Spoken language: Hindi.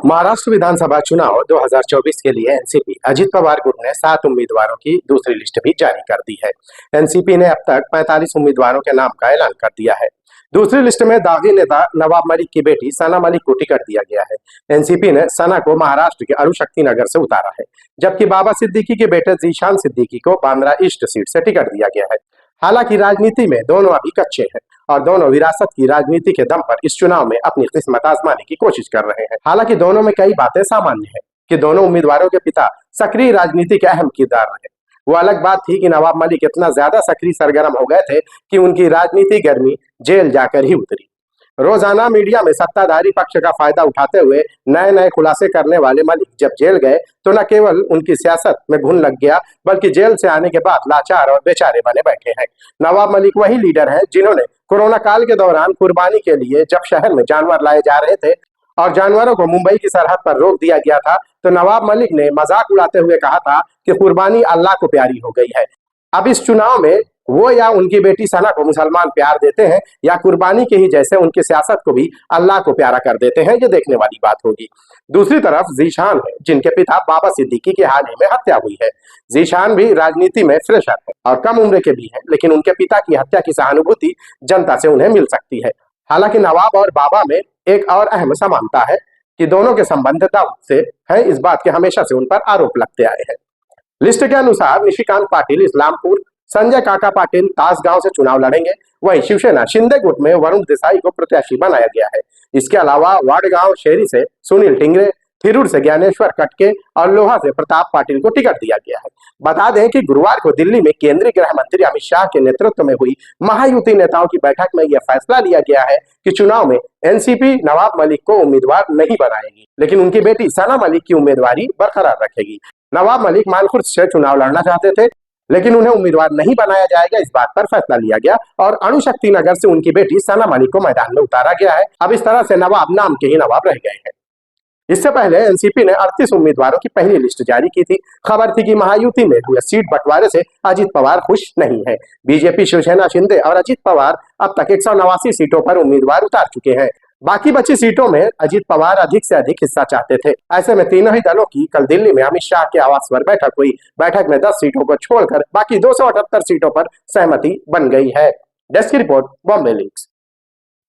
महाराष्ट्र विधानसभा चुनाव 2024 के लिए एनसीपी अजित पवार गुट ने 7 उम्मीदवारों की दूसरी लिस्ट भी जारी कर दी है। एनसीपी ने अब तक 45 उम्मीदवारों के नाम का ऐलान कर दिया है। दूसरी लिस्ट में दागी नेता नवाब मलिक की बेटी सना मलिक को टिकट दिया गया है। एनसीपी ने सना को महाराष्ट्र के अणुशक्ति नगर से उतारा है, जबकि बाबा सिद्दीकी के बेटे जीशान सिद्दीकी को बांद्रा ईस्ट सीट से टिकट दिया गया है। हालांकि राजनीति में दोनों अभी कच्चे हैं और दोनों विरासत की राजनीति के दम पर इस चुनाव में अपनी किस्मत आजमाने की कोशिश कर रहे हैं। हालांकि दोनों में कई बातें सामान्य हैं कि दोनों उम्मीदवारों के पिता सक्रिय राजनीति के अहम किरदार रहे। वो अलग बात थी कि नवाब मलिक इतना ज्यादा सक्रिय सरगर्म हो गए थे कि उनकी राजनीति गर्मी जेल जाकर ही उतरी। रोजाना मीडिया में सत्ताधारी पक्ष का फायदा उठाते हुए नए नए खुलासे करने वाले मलिक जब जेल गए तो न केवल उनकी सियासत में घुन लग गया, बल्कि जेल से आने के बाद लाचार और बेचारे बने बैठे हैं। नवाब मलिक वही लीडर हैं जिन्होंने कोरोना काल के दौरान कुर्बानी के लिए जब शहर में जानवर लाए जा रहे थे और जानवरों को मुंबई की सरहद पर रोक दिया गया था, तो नवाब मलिक ने मजाक उड़ाते हुए कहा था कि कुर्बानी अल्लाह को प्यारी हो गई है। अब इस चुनाव में वो या उनकी बेटी सना को मुसलमान प्यार देते हैं या कुर्बानी के ही जैसे उनकी सियासत को भी अल्लाह को प्यारा कर देते हैं, ये देखने वाली बात होगी। दूसरी तरफ जीशान है, जिनके पिता बाबा सिद्दीकी की हाल ही में हत्या हुई है। जीशान भी राजनीति में फ्रेशर है और कम उम्र के भी हैं, लेकिन उनके पिता की हत्या की सहानुभूति जनता से उन्हें मिल सकती है। हालांकि नवाब और बाबा में एक और अहम समानता है कि दोनों के संबंध दाऊद से है, इस बात के हमेशा से उन पर आरोप लगते आए हैं। लिस्ट के अनुसार निशिकांत पाटिल इस्लामपुर, संजय काका पाटिल तासगांव से चुनाव लड़ेंगे। वहीं शिवसेना शिंदे गुट में वरुण देसाई को प्रत्याशी बनाया गया है। इसके अलावा वाडगांव शहरी से सुनील टिंगरे, थिरूर से ज्ञानेश्वर कटके और लोहा से प्रताप पाटिल को टिकट दिया गया है। बता दें कि गुरुवार को दिल्ली में केंद्रीय गृह मंत्री अमित शाह के नेतृत्व में हुई महायुति नेताओं की बैठक में यह फैसला लिया गया है कि चुनाव में एनसीपी नवाब मलिक को उम्मीदवार नहीं बनाएगी, लेकिन उनकी बेटी सना मलिक की उम्मीदवारी बरकरार रखेगी। नवाब मलिक मानखुर्द से चुनाव लड़ना चाहते थे, लेकिन उन्हें उम्मीदवार नहीं बनाया जाएगा, इस बात पर फैसला लिया गया और अणुशक्ति नगर से उनकी बेटी सना मलिक को मैदान में उतारा गया है। अब इस तरह से नवाब नाम के ही नवाब रह गए हैं। इससे पहले एनसीपी ने 38 उम्मीदवारों की पहली लिस्ट जारी की थी। खबर थी कि महायुति में हुए सीट बंटवारे से अजित पवार खुश नहीं है। बीजेपी, शिवसेना, शिंदे और अजित पवार अब तक 189 सीटों पर उम्मीदवार उतार चुके हैं। बाकी बची सीटों में अजित पवार अधिक से अधिक हिस्सा चाहते थे। ऐसे में तीनों ही दलों की कल दिल्ली में अमित शाह के आवास पर बैठक हुई। बैठक में 10 सीटों को छोड़कर बाकी 278 सीटों पर सहमति बन गई है। डेस्क की रिपोर्ट, बॉम्बे लिंक्स।